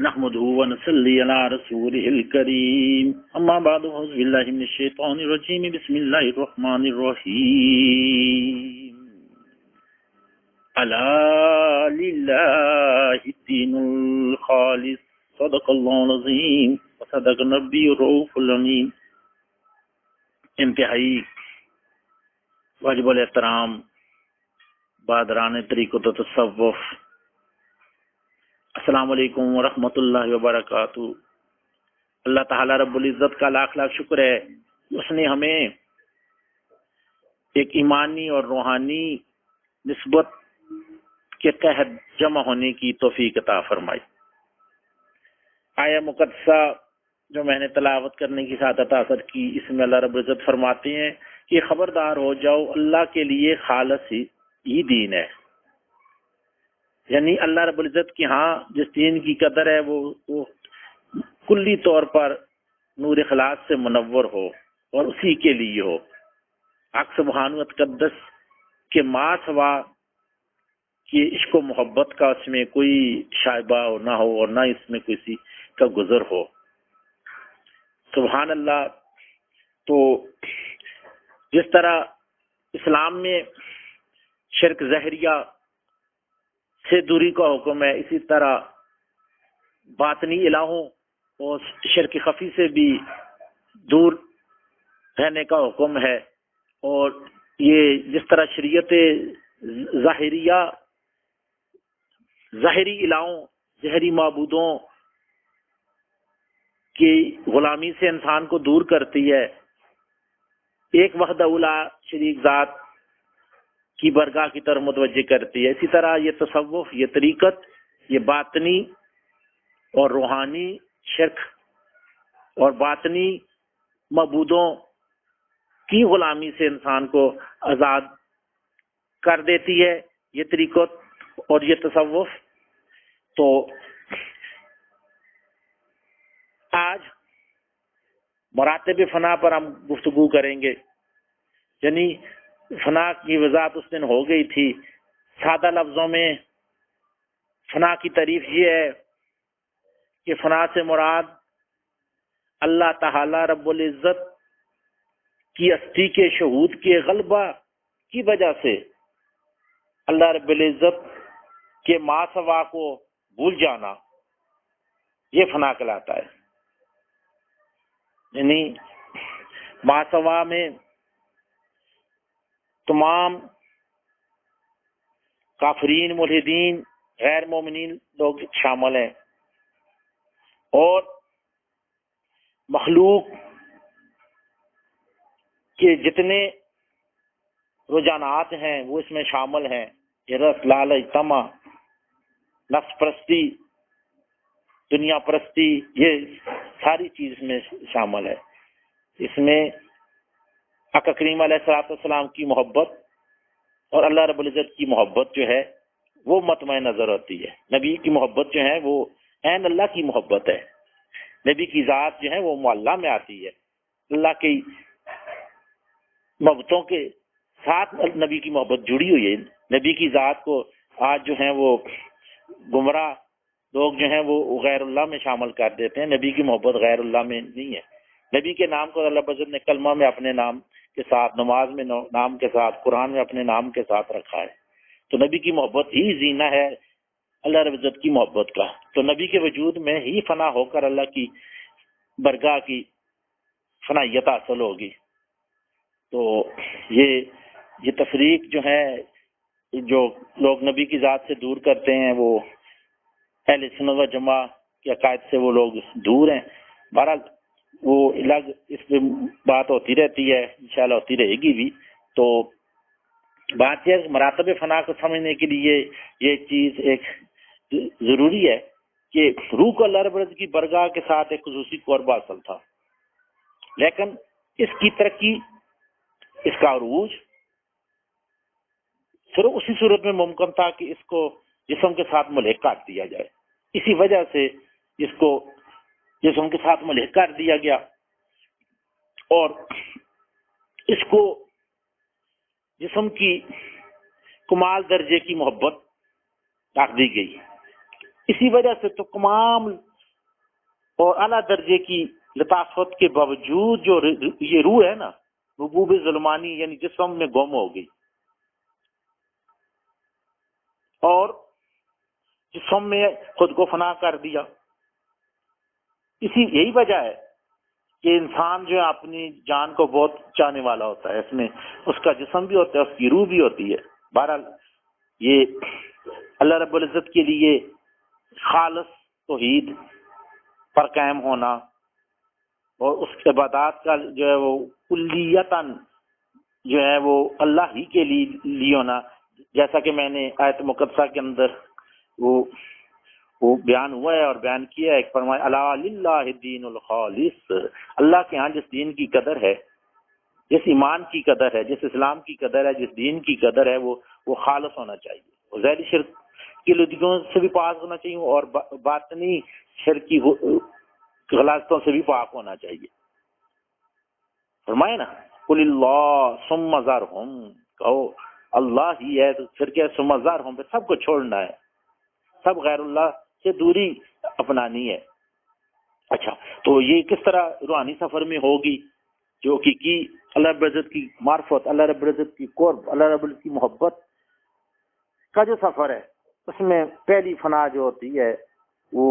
نحمده ونصلي على رسوله الكريم اما بعد اعوذ بالله من الشيطان الرجيم بسم الله الرحمن الرحيم الا لله الدين الخالص صدق الله العظيم وصدق النبي الرؤوف الامين. انتہائی واجب الاحترام بادران طریقت و تصوف، السلام علیکم ورحمۃ اللہ وبرکاتہ. اللہ تعالیٰ رب العزت کا لاکھ لاکھ شکر ہے، اس نے ہمیں ایک ایمانی اور روحانی نسبت کے تحت جمع ہونے کی توفیق عطا فرمائی. آیہ مقدسہ جو میں نے تلاوت کرنے کی سعادت حاصل کی، اس میں اللہ رب العزت فرماتے ہیں کہ خبردار ہو جاؤ، اللہ کے لیے خالص ہی دین ہے. یعنی اللہ رب العزت کی ہاں جس دین کی قدر ہے وہ کلی طور پر نور اخلاص سے منور ہو اور اسی کے لیے ہو. حق سبحانہ و تقدس کے ما سوا کہ عشق و محبت کا اس میں کوئی شائبہ نہ ہو اور نہ اس میں کسی کا گزر ہو. سبحان اللہ. تو جس طرح اسلام میں شرک ظاہریہ سے دوری کا حکم ہے، اسی طرح باطنی الہوں اور شرک خفی سے بھی دور رہنے کا حکم ہے. اور یہ جس طرح شریعت ظاہری الہوں، ظاہری معبودوں کی غلامی سے انسان کو دور کرتی ہے، ایک وحدہ لا شریک ذات کی برگاہ کی طرف متوجہ کرتی ہے. اسی طرح یہ تصوف، یہ طریقت، یہ باطنی اور روحانی شرک اور باطنی معبودوں کی غلامی سے انسان کو آزاد کر دیتی ہے، یہ طریقت اور یہ تصوف. تو آج مراتب فنا پر ہم گفتگو کریں گے. یعنی فنا کی وضاحت اس دن ہو گئی تھی. سادہ لفظوں میں فنا کی تعریف یہ ہے کہ فنا سے مراد اللہ تعالی رب العزت کی ہستی کے شہود کے غلبہ کی وجہ سے اللہ رب العزت کے ما سوا کو بھول جانا، یہ فنا کہلاتا ہے. یعنی ما سوا میں تمام کافرین، ملحدین، غیر مومنین لوگ شامل ہیں، اور مخلوق کے جتنے رجحانات ہیں وہ اس میں شامل ہیں. حرص، لالچ، طمع، نفس پرستی، دنیا پرستی، یہ ساری چیز میں شامل ہے. اس میں آقا کریم علیہ السلام کی محبت اور اللہ رب العزت کی محبت جو ہے وہ مطمع نظر ہوتی ہے. نبی کی محبت جو ہے وہ عین اللہ کی محبت ہے. نبی کی ذات جو ہے وہ معلیٰ میں آتی ہے. اللہ کی محبتوں کے ساتھ نبی کی محبت جڑی ہوئی ہے. نبی کی ذات کو آج جو ہیں وہ گمراہ لوگ جو ہیں وہ غیر اللہ میں شامل کر دیتے ہیں. نبی کی محبت غیر اللہ میں نہیں ہے. نبی کے نام کو اللہ رب العزت نے کلمہ میں اپنے نام کے ساتھ، نماز میں نام کے ساتھ، قرآن میں اپنے نام کے ساتھ رکھا ہے. تو نبی کی محبت ہی زینہ ہے اللہ رب العزت کی محبت کا. تو نبی کے وجود میں ہی فنا ہو کر اللہ کی برگاہ کی فنائیت حاصل ہوگی. تو یہ تفریق جو ہے، جو لوگ نبی کی ذات سے دور کرتے ہیں، وہ اہل سنت و جماعت کے عقائد سے وہ لوگ دور ہیں. بہرحال وہ الگ اس پہ بات ہوتی رہتی ہے، انشاءاللہ ہوتی رہے گی بھی. تو بات یہ مراتب فنا کو سمجھنے کے لیے یہ چیز ایک ضروری ہے کہ روح کو اللہ رب العزت کی برگاہ کے ساتھ ایک خصوصی قرب حاصل تھا، لیکن اس کی ترقی، اس کا عروج صرف اسی صورت میں ممکن تھا کہ اس کو جسم کے ساتھ ملحق کر دیا جائے. اسی وجہ سے اس کو جسم کے ساتھ ملحق کر دیا گیا اور اس کو جسم کی کمال درجے کی محبت رکھ دی گئی. اسی وجہ سے تو تمام اور اعلیٰ درجے کی لطافت کے باوجود جو یہ روح ہے نا، ربوب ظلمانی یعنی جسم میں گم ہو گئی، اور جسم میں خود کو فنا کر دیا. یہی وجہ ہے کہ انسان جو ہے اپنی جان کو بہت چاہنے والا ہوتا ہے، اس میں اس کا جسم بھی ہوتا ہے، اس کی روح بھی ہوتی ہے. بہرحال یہ اللہ رب العزت کے لیے خالص توحید پر قائم ہونا اور اس کے عبادات کا جو ہے وہ کلیتاً جو ہے وہ اللہ ہی کے لیے ہونا، جیسا کہ میں نے آیت مقدسہ کے اندر وہ بیان ہوا ہے اور بیان کیا ہے. فرمایا الا للہ الدین الخالص، اللہ کے ہاں جس دین کی قدر ہے، جس ایمان کی قدر ہے، جس اسلام کی قدر ہے، جس دین کی قدر ہے، وہ خالص ہونا چاہیے، اور ظاہری شرک کی لدغیوں سے بھی پاک ہونا چاہیے اور باطنی شرک کی غلاظتوں سے بھی پاک ہونا چاہیے. فرمائے نا قل اللہ ثم ذرہم، کہو اللہ ہی ہے، تو پھر کیا ثم ذرہم، پہ سب کو چھوڑنا ہے، سب غیر اللہ سے دوری اپنانی ہے. اچھا، تو یہ کس طرح روحانی سفر میں ہوگی؟ جو کہ اللہ رب العزت کی معرفت، اللہ رب العزت کی قرب، اللہ رب العزت کی محبت کا جو سفر ہے، اس میں پہلی فنا جو ہوتی ہے وہ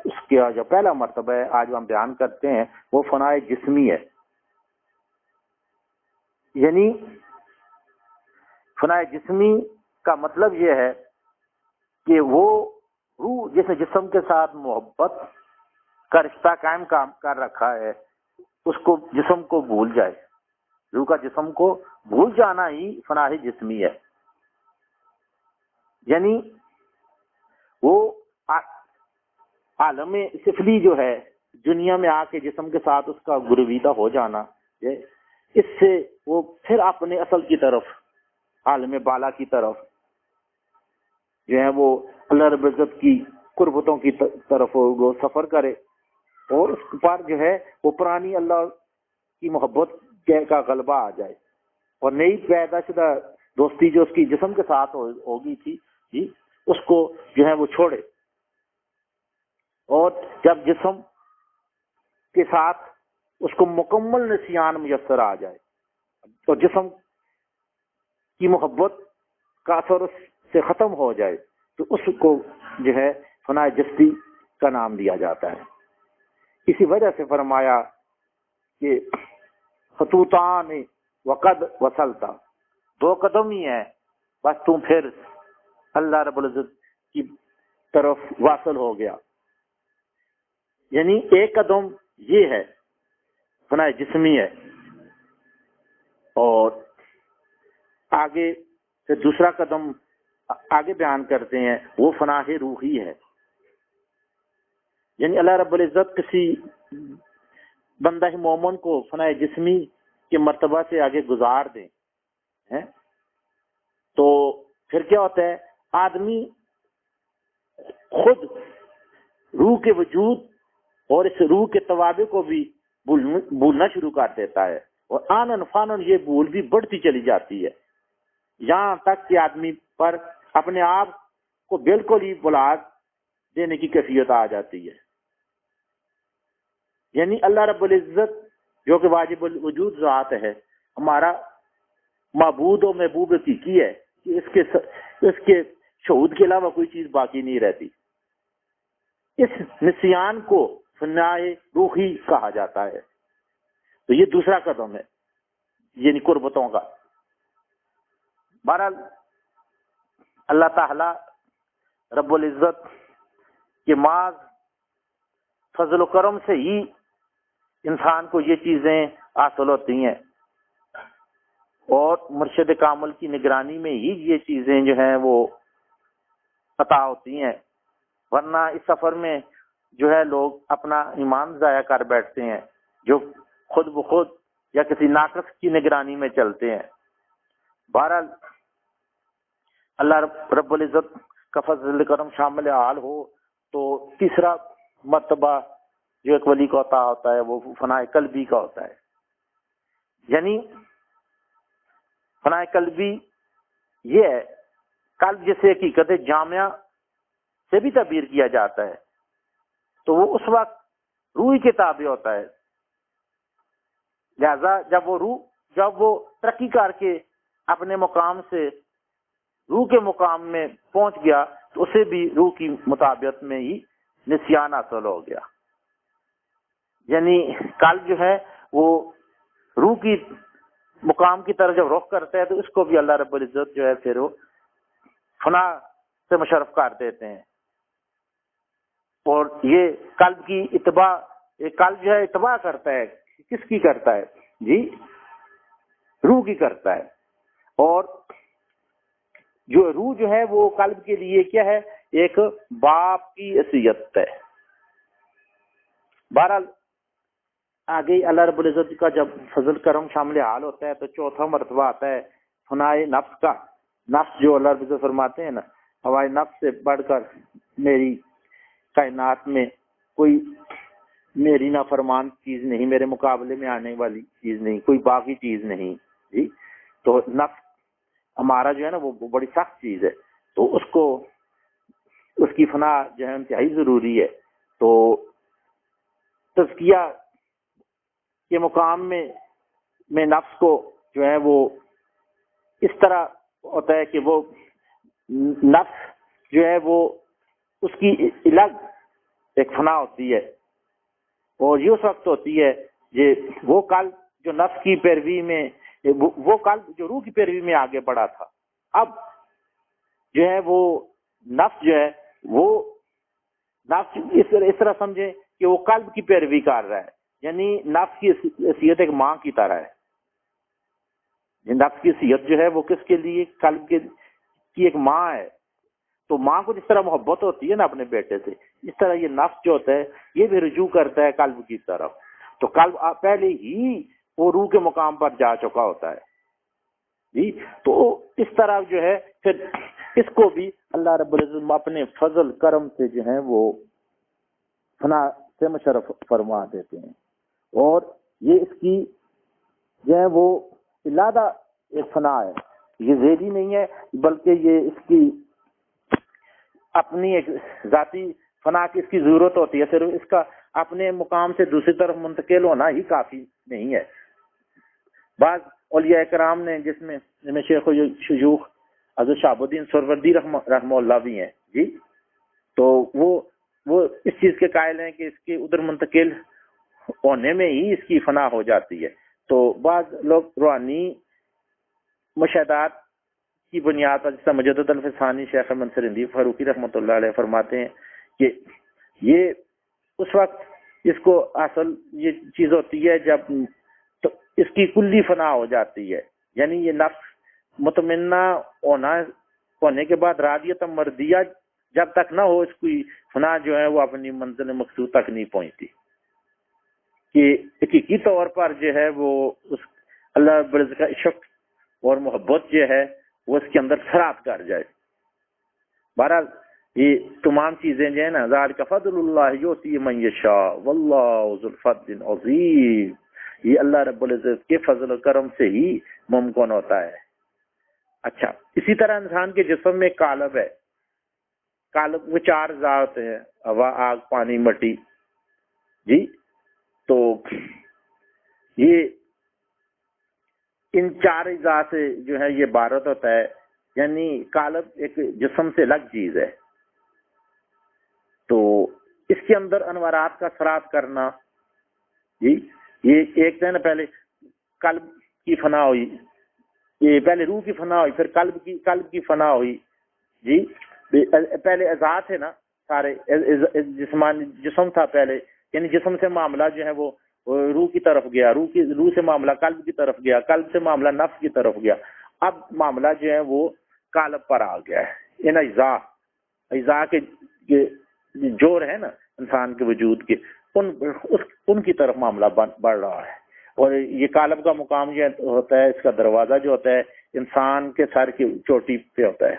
اس کا جو پہلا مرتبہ ہے آج ہم بیان کرتے ہیں، وہ فنا جسمی ہے. یعنی فنا جسمی کا مطلب یہ ہے کہ وہ روح جس نے جسم کے ساتھ محبت کا رشتہ قائم کر رکھا ہے، اس کو جسم کو بھول جائے. روح کا جسم کو بھول جانا ہی فنا جسمی ہے. یعنی وہ عالم سفلی جو ہے، دنیا میں آ کے جسم کے ساتھ اس کا گرویدہ ہو جانا، اس سے وہ پھر اپنے اصل کی طرف، عالم بالا کی طرف جو ہے وہ اللہ رب العزت کی قربتوں کی طرف وہ سفر کرے، اور اس پر جو ہے وہ پرانی اللہ کی محبت کا غلبہ آ جائے، اور نئی پیدا شدہ دوستی جو اس کی جسم کے ساتھ ہوگی تھی جی، اس کو جو ہے وہ چھوڑے. اور جب جسم کے ساتھ اس کو مکمل نسیان میسر آ جائے تو جسم کی محبت کا اثر اس سے ختم ہو جائے، تو اس کو جو ہے فنا جستی کا نام دیا جاتا ہے. اسی وجہ سے فرمایا کہ خطوطان وقد وصلتا، دو قدم ہی ہیں بس تم پھر اللہ رب العزت کی طرف واصل ہو گیا. یعنی ایک قدم یہ ہے فنا جسمی ہے، اور آگے پھر دوسرا قدم آگے بیان کرتے ہیں، وہ فنا روحی ہے. یعنی اللہ رب العزت کسی بندہ مومن کو فنا جسمی کے مرتبہ سے آگے گزار دیں تو پھر کیا ہوتا ہے، آدمی خود روح کے وجود اور اس روح کے توابع کو بھی بھولنا شروع کر دیتا ہے، اور آنن فانن یہ بھول بھی بڑھتی چلی جاتی ہے، یہاں تک کہ آدمی پر اپنے آپ کو بالکل ہی بھلا دینے کی کیفیت آ جاتی ہے. یعنی اللہ رب العزت جو کہ واجب الوجود ذات ہے، ہمارا معبود و محبوب حقیقی ہے، کہ اس کے شہود کے علاوہ کوئی چیز باقی نہیں رہتی. اس نسیان کو فنا روحی کہا جاتا ہے. تو یہ دوسرا قدم ہے یعنی قربتوں کا. بہرحال اللہ تعالی رب العزت کے محض فضل و کرم سے ہی انسان کو یہ چیزیں حاصل ہوتی ہیں، اور مرشد کامل کی نگرانی میں ہی یہ چیزیں جو ہیں وہ عطا ہوتی ہیں. ورنہ اس سفر میں جو ہے لوگ اپنا ایمان ضائع کر بیٹھتے ہیں، جو خود بخود یا کسی ناقص کی نگرانی میں چلتے ہیں. بہرحال اللہ رب العزت کا فضل کرم شامل حال ہو تو تیسرا مرتبہ جو ایک ولی کا ہوتا ہے وہ فنا قلبی کا ہوتا ہے. یعنی فنا قلبی یہ ہے، قلب جسے حقیقت جامعہ سے بھی تعبیر کیا جاتا ہے، تو وہ اس وقت روح کے تابع ہوتا ہے. لہذا جب وہ ترقی کر کے اپنے مقام سے روح کے مقام میں پہنچ گیا تو اسے بھی روح کی مطابقت میں ہی نسیان حاصل ہو گیا. یعنی قلب جو ہے وہ روح کی مقام کی طرف جب رخ کرتا ہے تو اس کو بھی اللہ رب العزت جو ہے پھر وہ فنا سے مشرف کر دیتے ہیں. اور یہ قلب کی اتباع، قلب جو ہے اتباع کرتا ہے، کس کی کرتا ہے جی؟ روح کی کرتا ہے. اور جو روح جو ہے وہ قلب کے لیے کیا ہے؟ ایک باپ کی حیثیت ہے. بہرحال آگے اللہ رب العزت کا جب فضل کرم شامل حال ہوتا ہے تو چوتھا مرتبہ آتا ہے فنائے نفس کا. نفس جو اللہ رب العزت فرماتے ہیں نا، ہمارے نفس سے بڑھ کر میری کائنات میں کوئی میری نافرمان چیز نہیں، میرے مقابلے میں آنے والی چیز نہیں، کوئی باقی چیز نہیں جی. تو نفس ہمارا جو ہے نا وہ بڑی سخت چیز ہے، تو اس کی فنا جو ہے انتہائی ضروری ہے. تو تزکیہ کے مقام میں نفس کو جو ہے وہ اس طرح ہوتا ہے کہ وہ نفس جو ہے وہ اس کی الگ ایک فنا ہوتی ہے، اور یہ اس وقت ہوتی ہے یہ وہ قلب جو نفس کی پیروی میں، وہ قلب جو روح کی پیروی میں آگے بڑھا تھا، اب جو ہے وہ نفس جو ہے وہ نفس اس طرح سمجھیں کہ وہ قلب کی پیروی کر رہا ہے. یعنی نفس کی حیثیت ایک ماں کی طرح ہے. نفس کی حیثیت جو ہے وہ کس کے لیے؟ قلب کی ایک ماں ہے. تو ماں کو جس طرح محبت ہوتی ہے نا اپنے بیٹے سے، اس طرح یہ نفس جو ہوتا ہے یہ بھی رجوع کرتا ہے قلب کی طرف. تو قلب پہلے ہی وہ روح کے مقام پر جا چکا ہوتا ہے جی. تو اس طرح جو ہے پھر اس کو بھی اللہ رب العزت اپنے فضل کرم سے جو ہے وہ فنا سے مشرف فرما دیتے ہیں. اور یہ اس کی جو ہے وہ علادہ ایک فنا ہے، یہ ذیلی نہیں ہے، بلکہ یہ اس کی اپنی ایک ذاتی فنا کی اس کی ضرورت ہوتی ہے. صرف اس کا اپنے مقام سے دوسری طرف منتقل ہونا ہی کافی نہیں ہے. بعض اولیاء کرام نے، جس میں شیخ شیوخ حضرت شہاب الدین سہروردی رحمہ اللہ بھی ہیں جی، تو وہ اس چیز کے قائل ہیں کہ اس کے ادھر منتقل ہونے میں ہی اس کی فنا ہو جاتی ہے. تو بعض لوگ روحانی مشاہدات کی بنیاد پر، جیسا مجدد الفسانی شیخ منصور ہندی فاروقی رحمۃ اللہ علیہ فرماتے ہیں کہ یہ اس وقت اس کو اصل یہ چیز ہوتی ہے جب تو اس کی کلی فنا ہو جاتی ہے. یعنی یہ نفس مطمئنہ ہونے کے بعد راضیۃ مرضیہ جب تک نہ ہو، اس کی فنا جو ہے وہ اپنی منزل مقصود تک نہیں پہنچتی، کہ حقیقی طور پر جو ہے وہ اس اللہ رب العزت کا عشق اور محبت جو ہے وہ اس کے اندر سرات کر جائے. بہرحال یہ تمام چیزیں جو ہے نا، ذالک فضل اللہ یؤتی من یشاء واللہ ذو الفضل العظیم، یہ اللہ رب العزت کے فضل و کرم سے ہی ممکن ہوتا ہے. اچھا، اسی طرح انسان کے جسم میں قالب ہے. قالب وہ چار ذات ہیں، ہوا، آگ، پانی، مٹی جی. تو یہ ان چار اجزاء سے جو ہے یہ عبارت ہوتا ہے. یعنی قالب ایک جسم سے الگ چیز ہے، تو اس کے اندر انوارات کا سرات کرنا جی. یہ ایک تو ہے نا، پہلے قلب کی فنا ہوئی، یہ پہلے روح کی فنا ہوئی، پھر قلب کی فنا ہوئی جی. پہلے اعضاء تھے نا سارے، جسمانی جسم تھا پہلے، یعنی جسم سے معاملہ جو ہے وہ روح کی طرف گیا، روح سے معاملہ قلب کی طرف گیا، قلب سے معاملہ نفس کی طرف گیا. اب معاملہ جو ہے وہ قالب پر آ گیا ہے. ان اجزاء کے جوڑ ہے نا انسان کے وجود کے، ان کی طرف معاملہ بڑھ رہا ہے. اور یہ قالب کا مقام جو ہوتا ہے، اس کا دروازہ جو ہوتا ہے انسان کے سر کی چوٹی پہ ہوتا ہے،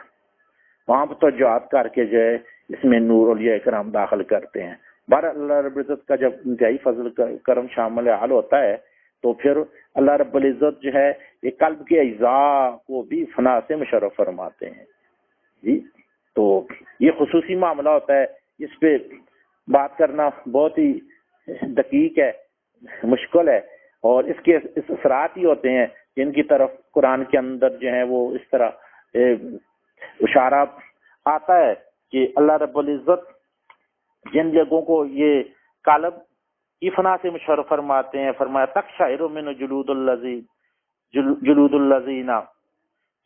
وہاں پہ توجہات کر کے جو ہے اس میں نور اولیاء کرام داخل کرتے ہیں. بہر اللہ رب العزت کا جب انتہائی فضل کرم شامل حال ہوتا ہے تو پھر اللہ رب العزت جو ہے یہ قلب کے اجزاء کو بھی فنا سے مشرف فرماتے ہیں جی. تو یہ خصوصی معاملہ ہوتا ہے، اس پہ بات کرنا بہت ہی دقیق ہے، مشکل ہے، اور اس کے اثرات ہی ہوتے ہیں جن کی طرف قرآن کے اندر جو ہے وہ اس طرح اشارہ آتا ہے کہ اللہ رب العزت جن لوگوں کو یہ قالب کی فنا سے مشرف فرماتے ہیں، فرمایا تقشعر من جلود الذین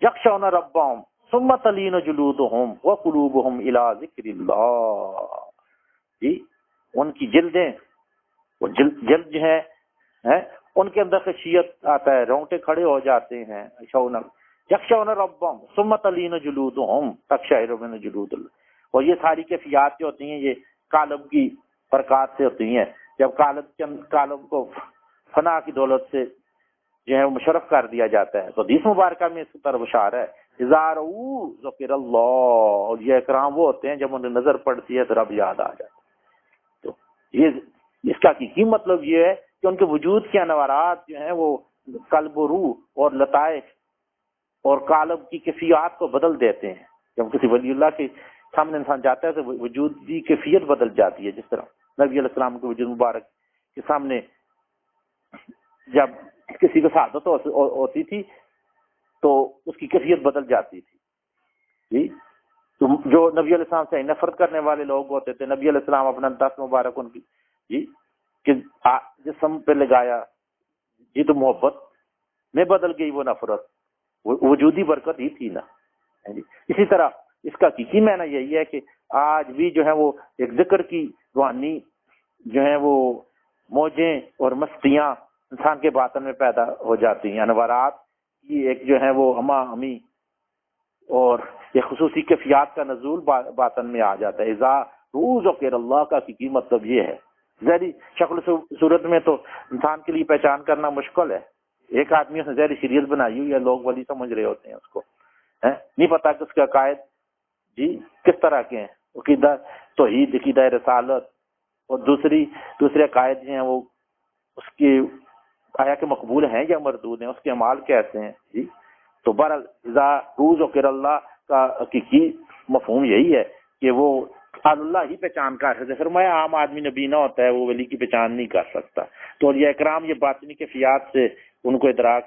یخشون ربهم ثم تلین جلودهم وقلوبهم الی ذکر اللہ. جی ان کی جلدیں، وہ جلد جو ہے ان کے اندر خشیت آتا ہے، رونگٹے کھڑے ہو جاتے ہیں. یخشون ربهم ثم تلین جلودهم تقشعر من جلود اللہ. اور یہ ساری کیفیات جو ہوتی ہیں یہ قالب کی برکات سے ہوتی ہیں. جب قالب کو فنا کی دولت سے جو ہے مشرف کر دیا جاتا ہے تو حدیث مبارکہ میں اس طرف اشارہ ہے اذا رؤوا ذکر اللہ. اور یہ اکرام وہ ہوتے ہیں جب انہیں نظر پڑتی ہے تو رب یاد آ جاتا ہے. تو یہ اس کا حقیقی مطلب یہ ہے کہ ان کے وجود کے انوارات جو ہیں وہ قلب و روح اور لطائف اور قالب کی کیفیات کو بدل دیتے ہیں. جب کسی ولی اللہ کے سامنے انسان جاتا ہے تو وجود کی کیفیت بدل جاتی ہے. جس طرح نبی علیہ السلام کے وجود مبارک کے سامنے جب کسی کو سعادت ہوتی تھی تو اس کی کیفیت بدل جاتی تھی. جی تو جو نبی علیہ السلام سے نفرت کرنے والے لوگ ہوتے تھے، نبی علیہ السلام اپنا دست مبارک ان کی جی کہ جسم پہ لگایا جی تو محبت میں بدل گئی وہ نفرت، وجودی برکت ہی تھی نا. اسی طرح اس کا حقیقی معنی یہی ہے کہ آج بھی جو ہے وہ ایک ذکر کی روحانی جو ہے وہ موجیں اور مستیاں انسان کے باطن میں پیدا ہو جاتی ہیں. انوارات کی ایک جو ہے وہ ہما ہمی اور ایک خصوصی کیفیات کا نزول باطن میں آ جاتا ہے. اذا رؤوا ذکر اللہ کا حقیقی مطلب یہ ہے. ظاہری شکل صورت میں تو انسان کے لیے پہچان کرنا مشکل ہے. ایک آدمی اس نے ظاہری شریعت بنائی ہوئی ہے، لوگ ولی سمجھ رہے ہوتے ہیں اس کو، نہیں پتا کہ اس کے عقائد جی کس طرح کے ہیں. عقیدہ توحید، عقیدہ رسالت اور دوسرے عقائد جو ہیں وہ اس کی آیا کہ مقبول ہیں یا مردود ہیں، اس کے اعمال کیسے ہیں. جی تو بہرحال اذا رؤوا ذکر اللہ کا حقیقی مفہوم یہی ہے کہ وہ اللہ ہی پہچان کر سکتے. فرمایا عام آدمی نبی نہ ہوتا ہے وہ ولی کی پہچان نہیں کر سکتا. تو یہ اکرام یہ باطنی کیفیات سے ان کو ادراک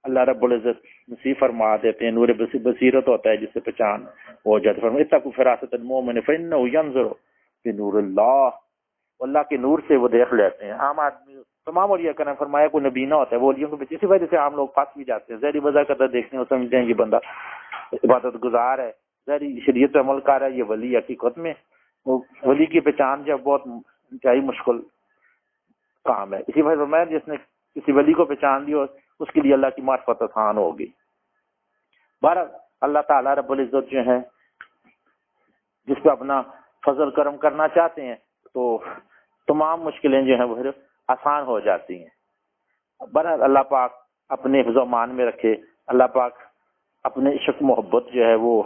اللہ رب العزت نصیب فرما دیتے ہیں. نور بصیرت ہوتا ہے جس سے پہچان ہو جاتی. فرمایا اتقوا فراست المؤمن فانه ينظر بنور اللہ. اللہ کے نور سے وہ دیکھ لیتے ہیں. عام آدمی تمام اولیاء کرام فرمایا کوئی نبی نہ ہوتا ہے وہ ولیوں کے پیچھے، اسی وجہ سے عام لوگ پھنس بھی جاتے ہیں. ظاہری وجہ قدر دیکھتے ہیں سمجھتے ہیں کہ بندہ عبادت گزار ہے، ظاہری شریعت پہ عمل کر رہا ہے. یہ ولی حقیقت میں ولی کی پہچان جب بہت انتہائی مشکل کام ہے. اسی وجہ فرمایا جس نے کسی ولی کو پہچان لی اس کے لیے اللہ کی معرفت آسان ہوگی. بہرحال اللہ تعالیٰ رب العزت جو ہے جس پہ اپنا فضل کرم کرنا چاہتے ہیں تو تمام مشکلیں جو ہیں وہ آسان ہو جاتی ہیں. بہرحال اللہ پاک اپنے حفظ و امان میں رکھے. اللہ پاک اپنے عشق محبت جو ہے وہ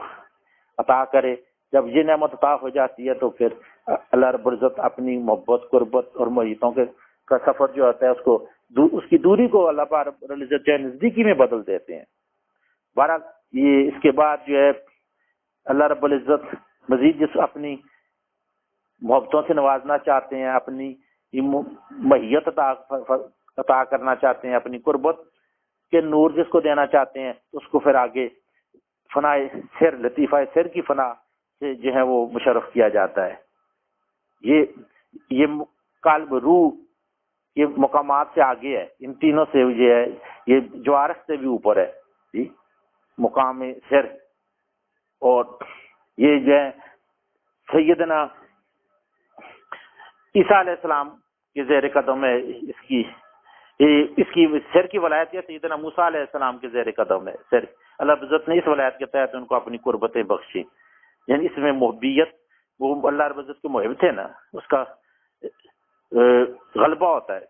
عطا کرے. جب یہ نعمت عطا ہو جاتی ہے تو پھر اللہ رب العزت اپنی محبت، قربت اور محیطوں کا سفر جو ہوتا ہے اس کی دوری کو اللہ پاک رب العزت جو ہے نزدیکی میں بدل دیتے ہیں. بہرحال یہ اس کے بعد جو ہے اللہ رب العزت مزید جس اپنی محبتوں سے نوازنا چاہتے ہیں، اپنی محیط عطا کرنا چاہتے ہیں، اپنی قربت کے نور جس کو دینا چاہتے ہیں اس کو پھر آگے فنا سر، لطیفہ سر کی فنا سے جو ہے وہ مشرف کیا جاتا ہے. یہ قلب، روح یہ مقامات سے آگے ہے. ان تینوں سے یہ ہے، یہ جوارح سے بھی اوپر ہے جی مقام سر. اور یہ جو ہے سیدنا عیسیٰ علیہ السلام کے زیر قدم ہے. اس کی سر کی ولایت ہے سیدنا موسیٰ علیہ السلام کے زیر قدم ہے سر. اللہ عزت نے اس ولایت کے تحت ان کو اپنی قربتیں بخشی. یعنی اس میں محبیت، وہ اللہ رب العزت کے محب تھے نا، اس کا غلبہ ہوتا ہے.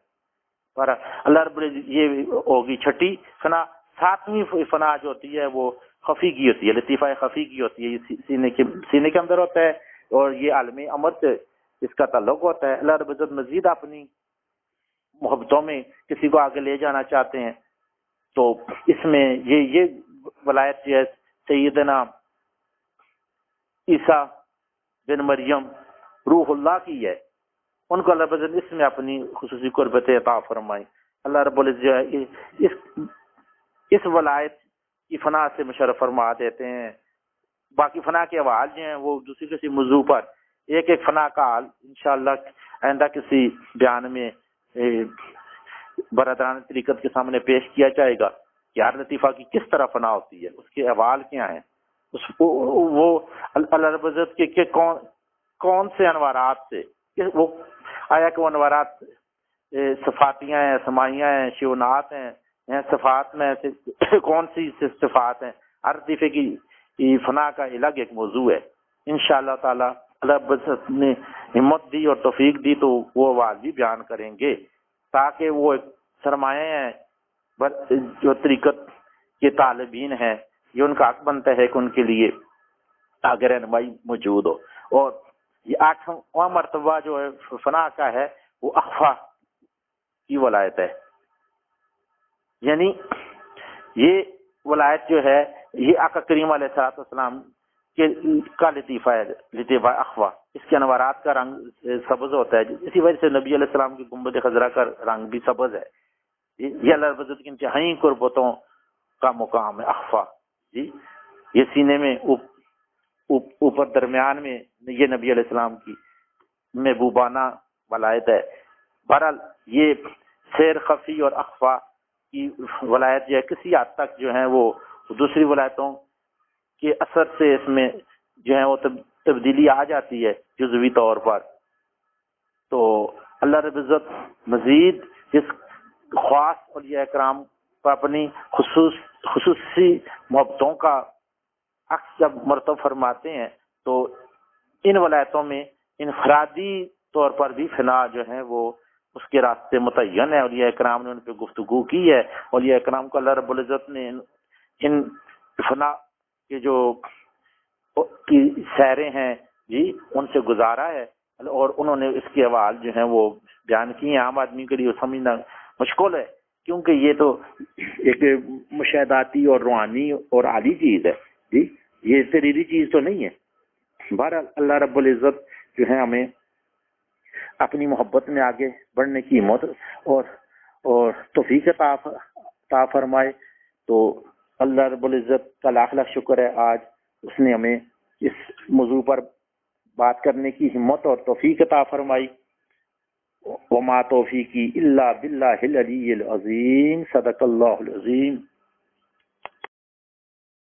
اور اللہ رب العزت یہ ہوگی چھٹی فنا. ساتویں فنا جو ہوتی ہے وہ خفی کی ہوتی ہے، لطیفہ خفی کی ہوتی ہے. یہ سینے کے اندر ہوتا ہے اور یہ عالم امر سے اس کا تعلق ہوتا ہے. اللہ رب العزت مزید اپنی محبتوں میں کسی کو آگے لے جانا چاہتے ہیں تو اس میں یہ ولایت جو ہے سیدنا عیسیٰ بن مریم روح اللہ کی ہے. ان کو اللہ رب العزت اس میں اپنی خصوصی قربت عطا فرمائے۔ اللہ رب العزت جو ہے اس ولایت کی فنا سے مشرف فرما دیتے ہیں۔ باقی فنا کے حوال جو ہیں وہ دوسری کسی موضوع پر ایک ایک فنا کا حال انشاءاللہ آئندہ کسی بیان میں برادران طریقت کے سامنے پیش کیا جائے گا کہ ہر لطیفہ کی کس طرح فنا ہوتی ہے، اس کے احوال کیا ہیں، وہ اللہ رب العزت کے کون سے انوارات سے، وہ آیا کہ وہ انوارات صفاتیاں ہیں، سمائیاں ہیں، شیونات ہیں، صفات میں سے کون سی صفات ہیں، ہر لطیفے کی فنا کا الگ ایک موضوع ہے۔ انشاءاللہ تعالی اللہ رب العزت نے ہمت دی اور توفیق دی تو وہ آواز بھی بیان کریں گے، تاکہ وہ ایک سرمایہ ہیں جو طریقت کے طالبین ہیں، یہ ان کا حق بنتا ہے کہ ان کے لیے آگے رہنمائی موجود ہو۔ اور یہ 8واں مرتبہ جو ہے فنا کا ہے وہ اخفا کی ولایت ہے، یعنی یہ ولایت جو ہے یہ آقا کریم علیہ السلام کا لطیفہ ہے، لطیفہ اخفا۔ اس کے انوارات کا رنگ سبز ہوتا ہے، اسی وجہ سے نبی علیہ السلام کی گنبد خضرا کا رنگ بھی سبز ہے۔ یہ اللہ رب العزت کی انتہائی قربتوں کا مقام ہے اخفا جی۔ یہ سینے میں اوپر درمیان میں یہ نبی علیہ السلام کی محبوبانہ ولایت ہے۔ بہرحال یہ سیر خفی اور اخفا کی ولایت جو ہے کسی حد تک جو ہے وہ دوسری ولایتوں کے اثر سے اس میں جو ہے وہ تبدیلی آ جاتی ہے جزوی طور پر۔ تو اللہ رب العزت مزید اس خاص اولیاء کرام پر اپنی خصوصی محبتوں کا عکس جب مرتب فرماتے ہیں تو ان ولایتوں میں انفرادی طور پر بھی فنا جو ہے وہ اس کے راستے متعین ہے، اولیاء کرام نے ان پہ گفتگو کی ہے۔ اولیاء کرام کو اللہ رب العزت نے ان فنا کے جو کی سیریں ہیں جی ان سے گزارا ہے، اور انہوں نے اس کے حوال جو ہیں وہ بیان کیے ہیں۔ عام آدمی کے لیے سمجھنا مشکل ہے کیونکہ یہ تو ایک مشاہداتی اور روحانی اور عالی چیز ہے جی، یہ سریری چیز تو نہیں ہے۔ بہرحال اللہ رب العزت جو ہے ہمیں اپنی محبت میں آگے بڑھنے کی ہمت اور توفیق عطا فرمائے۔ تو اللہ رب العزت کا لاکھ لاکھ شکر ہے، آج اس نے ہمیں اس موضوع پر بات کرنے کی ہمت اور توفیق عطا فرمائی۔ وما توفیقی الا باللہ العلی العظیم، صدق اللہ العظیم۔